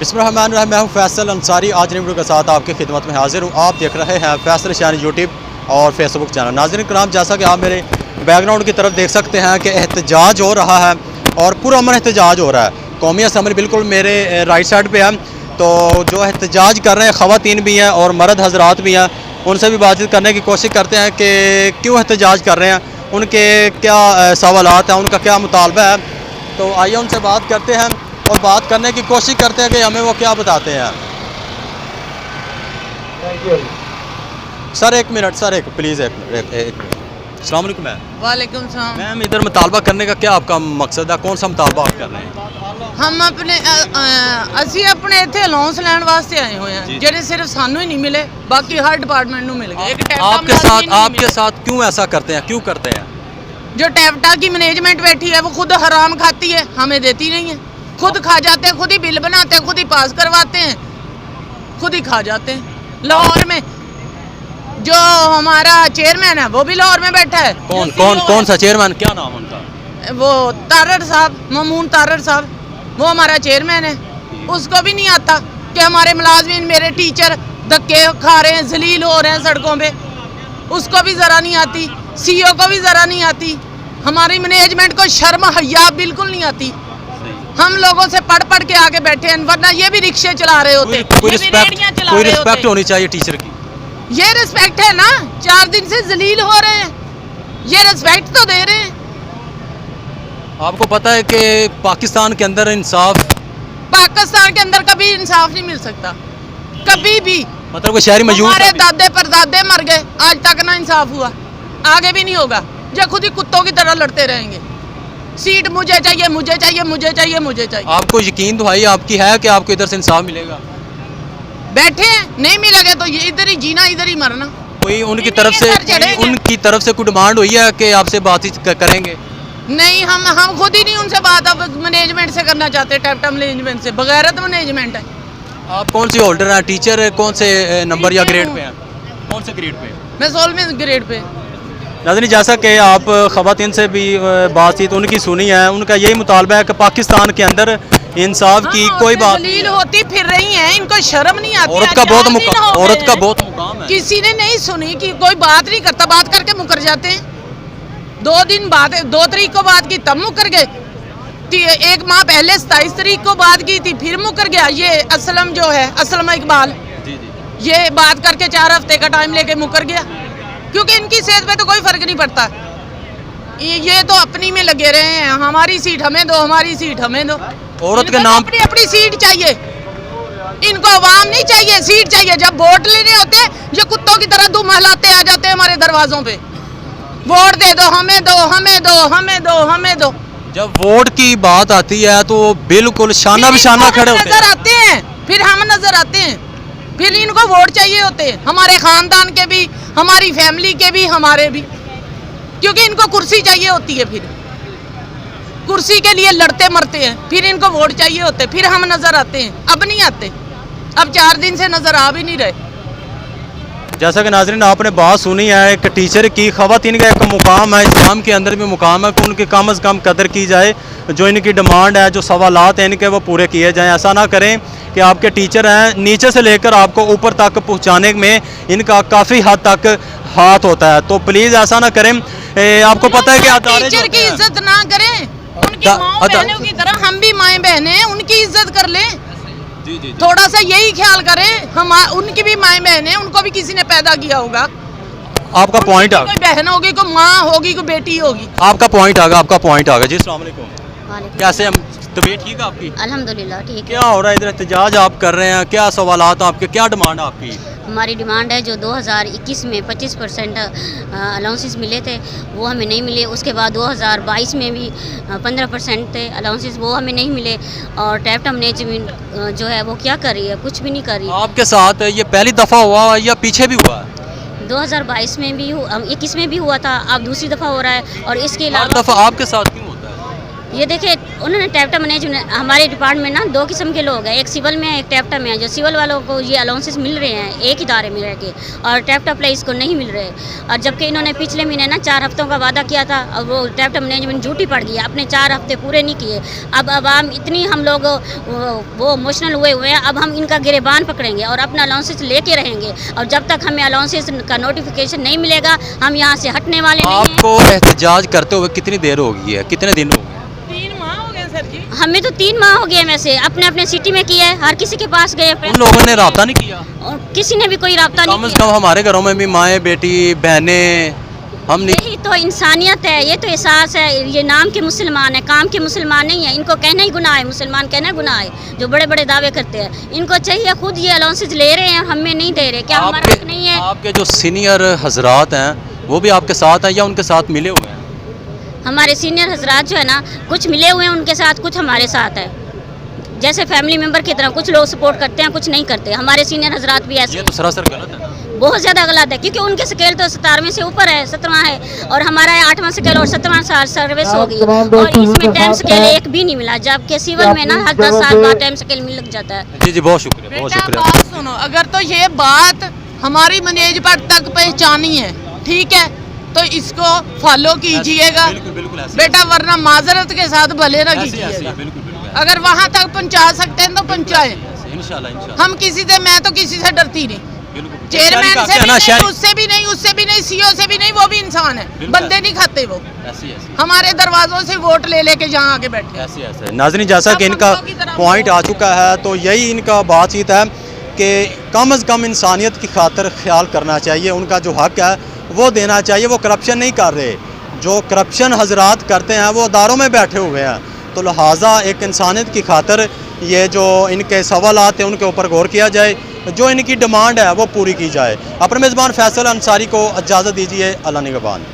बिस्मिल्लाहिर्रहमानिर्रहीम। मैं हूं फैसल अंसारी। आज नई वीडियो के साथ आपकी खिदमत में हाजिर हूं। आप देख रहे हैं फैसल शानी यूट्यूब और फेसबुक चैनल। नाज़रीन कराम, जैसा कि आप मेरे बैकग्राउंड की तरफ देख सकते हैं कि एहतजाज हो रहा है और पूरा अमन एहतजाज हो रहा है। कौमी असम्बली बिल्कुल मेरे राइट साइड पे है। तो जो एहतजाज कर रहे हैं ख़वातीन भी हैं और मर्द हजरात भी हैं, उनसे भी बातचीत करने की कोशिश करते हैं कि क्यों एहतजाज कर रहे हैं, उनके क्या सवालात हैं, उनका क्या मुतालबा है। तो आइए उनसे बात करते हैं और बात करने की कोशिश करते हैं कि हमें वो क्या बताते हैं। सर एक मिनट, सर एक प्लीज़ एक मिनट। अस्सलाम वालेकुम मैम। वालेकुम सलाम। मैम इधर मुतालबा करने का क्या आपका मकसद है, कौन सा मुतालबा आप कर रहे हैं? हम ਅਸੀਂ ਆਪਣੇ ਇੱਥੇ ਅਲਾਉਂਸ ਲੈਣ ਵਾਸਤੇ ਆਏ ਹੋਏ ਹਾਂ, ਜਿਹੜੇ ਸਿਰਫ ਸਾਨੂੰ ਹੀ ਨਹੀਂ ਮਿਲੇ, ਬਾਕੀ हर डिपार्टमेंट ਨੂੰ मिल गए। एक आपके साथ क्यों ऐसा करते हैं, क्यों करते हैं? जो टैप्टा की मैनेजमेंट बैठी है वो खुद हराम खाती है, हमें देती नहीं है। खुद खा जाते हैं, खुद ही बिल बनाते हैं, खुद ही पास करवाते हैं, खुद ही खा जाते हैं। लाहौर में जो हमारा चेयरमैन है वो भी लाहौर में बैठा है। कौन सा चेयरमैन, क्या नाम उनका? वो तारड़ साहब, ममून तारड़ साहब, वो हमारा चेयरमैन है। उसको भी नहीं आता कि हमारे मुलाजमीन, मेरे टीचर धक्के खा रहे हैं, जलील हो रहे हैं सड़कों पे, उसको भी ज़रा नहीं आती। सीईओ को भी ज़रा नहीं आती। हमारी मैनेजमेंट को शर्म हया बिल्कुल नहीं आती। हम लोगों से पढ़ पढ़ के आगे बैठे हैं, वरना ये भी रिक्शे चला रहे होते, कोई रिस्पेक्ट होनी चाहिए टीचर की। ये रिस्पेक्ट है ना? 4 दिन से जलील हो रहे हैं, ये रिस्पेक्ट तो दे रहे हैं। आपको पता है कि पाकिस्तान के अंदर पाकिस्तान के अंदर कभी इंसाफ नहीं मिल सकता, कभी भी। मतलब कोई शहरी मौजूद, हमारे दादे परदादे मर गए, आज तक ना इंसाफ हुआ, आगे भी नहीं होगा। जो खुद ही कुत्तों की तरह लड़ते रहेंगे। सीट मुझे चाहिए, मुझे चाहिए, मुझे चाहिए, मुझे चाहिए। आपको यकीन दुहाई आपकी है कि आपको इधर से इंसाफ मिलेगा? बैठे हैं, नहीं मिलेगा तो ये इधर ही जीना, इधर ही मरना। कोई उनकी तरफ से कोई डिमांड हुई है कि आपसे बातचीत करेंगे? नहीं, हम खुद ही नहीं उनसे बात अब मैनेजमेंट से करना चाहते। टैप्टा मैनेजमेंट से, बगैरत मैनेजमेंट है। आप कौन सी होल्डर हैं, टीचर कौन से नंबर या ग्रेड पे हैं? कौन से ग्रेड पे? मैं 16वें ग्रेड पे। नाज़रीन, जैसा कि आप ख़वातीन से भी बातचीत उनकी सुनी है, उनका यही मुतालबा है कि पाकिस्तान के अंदर इंसाफ की कोई बात दलील होती फिर रही है, इनको शर्म नहीं आती। औरत का बहुत मुकाम है। किसी ने नहीं सुनी कि कोई बात नहीं करता, बात करके मुकर जाते हैं। 2 दिन बाद, 2 तारीख को बात की तब मुकर गए। 1 माह पहले 27 तारीख को बात की थी, फिर मुकर गया। ये असलम जो है, असलम इकबाल, ये बात करके 4 हफ्ते का टाइम लेके मुकर गया, क्योंकि इनकी सेहत पे तो कोई फर्क नहीं पड़ता। ये तो अपनी में लगे रहे हैं, हमारी सीट हमें दो, हमारी सीट हमें दो। औरत के नाम अपनी सीट चाहिए, इनको अवाम नहीं चाहिए, सीट चाहिए। जब वोट लेने होते जो कुत्तों की तरह दुम हिलाते आ जाते हैं हमारे दरवाजों पे, वोट दे दो, हमें दो, हमें दो, हमें दो, हमें दो। जब वोट की बात आती है तो बिल्कुल शाना बिशाना खड़े होते नजर आते हैं, फिर हम नजर आते हैं, फिर इनको वोट चाहिए होते हैं, हमारे खानदान के भी, हमारी फैमिली के भी, हमारे भी, क्योंकि इनको कुर्सी चाहिए होती है। फिर कुर्सी के लिए लड़ते मरते हैं, फिर इनको वोट चाहिए होते, फिर हम नजर आते हैं। अब नहीं आते, अब 4 दिन से नजर आ भी नहीं रहे। जैसा कि नाज़रीन आपने बात सुनी है, एक टीचर की ख़वातीन का एक मुकाम है, इस्लाम के अंदर भी मुकाम है कि उनकी कम से कम कदर की जाए। जो इनकी डिमांड है, जो सवालात हैं इनके, वो पूरे किए जाएं। ऐसा ना करें कि आपके टीचर हैं, नीचे से लेकर आपको ऊपर तक पहुंचाने में इनका काफ़ी हद तक हाथ होता है। तो प्लीज़ ऐसा ना करें। आपको पता है कि टीचर की इज्जत ना करें, उनकी माँ बहनों की तरह हम भी माएँ बहनें हैं, उनकी इज्जत कर लें। थोड़ा सा यही ख्याल करें, हम उनकी भी माएँ बहनें, उनको भी किसी ने पैदा किया होगा। आपका पॉइंट आ गया, कोई बहन होगी, कोई माँ होगी, कोई बेटी होगी। आपका पॉइंट आ गया जी। अस्सलाम वालेकुम। कैसे हम, तबीयत ठीक है आपकी? अल्हम्दुलिल्लाह ठीक है। क्या हो रहा है इधर? एहतजाज आप कर रहे हैं, क्या सवालात आपके, क्या डिमांड आपकी? हमारी डिमांड है जो 2021 में 25% अलाउंसेस मिले थे वो हमें नहीं मिले। उसके बाद 2022 में भी 15% थे अलाउंसेस, वो हमें नहीं मिले। और टैप्टा मैनेजमेंट जो है वो क्या कर रही है? कुछ भी नहीं कर रही। आपके साथ ये पहली दफ़ा हुआ या पीछे भी हुआ? 2022 में भी 21 में भी हुआ था, अब दूसरी दफ़ा हो रहा है। और इसके अलावा दफ़ा आपके साथ क्यों होता है? ये देखिए उन्होंने टैप्टा मैनेजमेंट, हमारे डिपार्टमेंट ना 2 किस्म के लोग हैं, एक सिविल में है एक टैप्टा में है। जो सिविल वालों को ये अलाउंसेस मिल रहे हैं एक इदारे में रह के, और टैप्टा प्लेस को नहीं मिल रहे। और जबकि इन्होंने पिछले महीने ना 4 हफ्तों का वादा किया था, और वो टैप्टा मैनेजमेंट झूठी पड़ गई, अपने 4 हफ्ते पूरे नहीं किए। अब आवाम इतनी हम लोग वो इमोशनल हुए हैं, अब हम इनका गिरेबान पकड़ेंगे और अपना अलाउंसेस लेके रहेंगे, और जब तक हमें अलाउंसेस का नोटिफिकेशन नहीं मिलेगा हम यहाँ से हटने वाले नहीं हैं। आपको एहतजाज करते हुए कितनी देर हो गई है, कितने दिन हो गए? 3 माह हो गए सर जी। हमें तो 3 माह हो गए, वैसे अपने अपने सिटी में किया है, हर किसी के पास गए, उन लोगों ने रब्ता नहीं किया? और किसी ने भी कोई रब्ता कम नहीं से कम हमारे घरों में भी माएँ बेटी बहनें हम नहीं। यही तो इंसानियत है, ये तो एहसास है। ये नाम के मुसलमान है, काम के मुसलमान नहीं है। इनको कहना ही गुनाह है, मुसलमान कहना गुनाह है, जो बड़े बड़े दावे करते हैं। इनको चाहिए खुद ये अलाउंसेस ले रहे हैं, हमें नहीं दे रहे। क्या हमारा हक नहीं है? आपके जो सीनियर हजरात हैं वो भी आपके साथ हैं या उनके साथ मिले हुए हैं? हमारे सीनियर हजरात जो है ना, कुछ मिले हुए हैं उनके साथ, कुछ हमारे साथ है। जैसे फैमिली मेंबर की तरह कुछ लोग सपोर्ट करते हैं, कुछ नहीं करते। हमारे सीनियर हजरात भी ऐसे। ये तो सरासर गलत है। बहुत ज़्यादा गलत है, क्योंकि उनके स्केल तो 17वें से ऊपर है, 17वां है, और हमारा 8वां स्केल और 7वां सर्विस होगी, और इसमें टाइम स्केल एक भी नहीं मिला। जबकि सिविल में ना हर 10 साल बाद टाइम स्केल मिल लग जाता है। जी जी बहुत शुक्रिया, बहुत बेटा शुक्रिया। बात सुनो, अगर तो ये बात हमारी मैनेजमेंट तक पहचानी है, ठीक है, तो इसको फॉलो कीजिएगा बिल्कुल बिल्कुल ऐसे बेटा, वरना माजरत के साथ भले ना ऐसे ऐसे कीजिएगा। बिल्कुल बिल्कुल अगर वहाँ तक पहुँचा सकते हैं तो पहुँचाएं। इंशाल्लाह इंशाल्लाह। हम किसी से, मैं तो किसी से डरती नहीं, बिल्कुल चेयरमैन शहरी से का भी ना, नहीं, शहरी- उससे भी नहीं, उससे भी नहीं, सीओ से भी नहीं, वो भी इंसान है, बिल्कुल। बंदे नहीं खाते वो। ऐसे ऐसे हमारे दरवाजों से वोट ले लेके जहाँ आगे बैठे। ऐसे ऐसे नाज़रीन, जैसा कि सब इनका बंदों की तरह पॉइंट आ चुका है, तो यही इनका बातचीत है कि कम अज़ कम इंसानियत की खातिर ख्याल करना चाहिए, उनका जो हक है वो देना चाहिए। वो करप्शन नहीं कर रहे, जो करप्शन हजरात करते हैं वो अदारों में बैठे हुए हैं। तो लिहाजा एक इंसानियत की खातिर ये जो इनके सवालात हैं उनके ऊपर गौर किया जाए, जो इनकी डिमांड है वो पूरी की जाए। अपने मेज़बान फैसल अंसारी को इजाज़त दीजिए। अल्लाह निगहबान।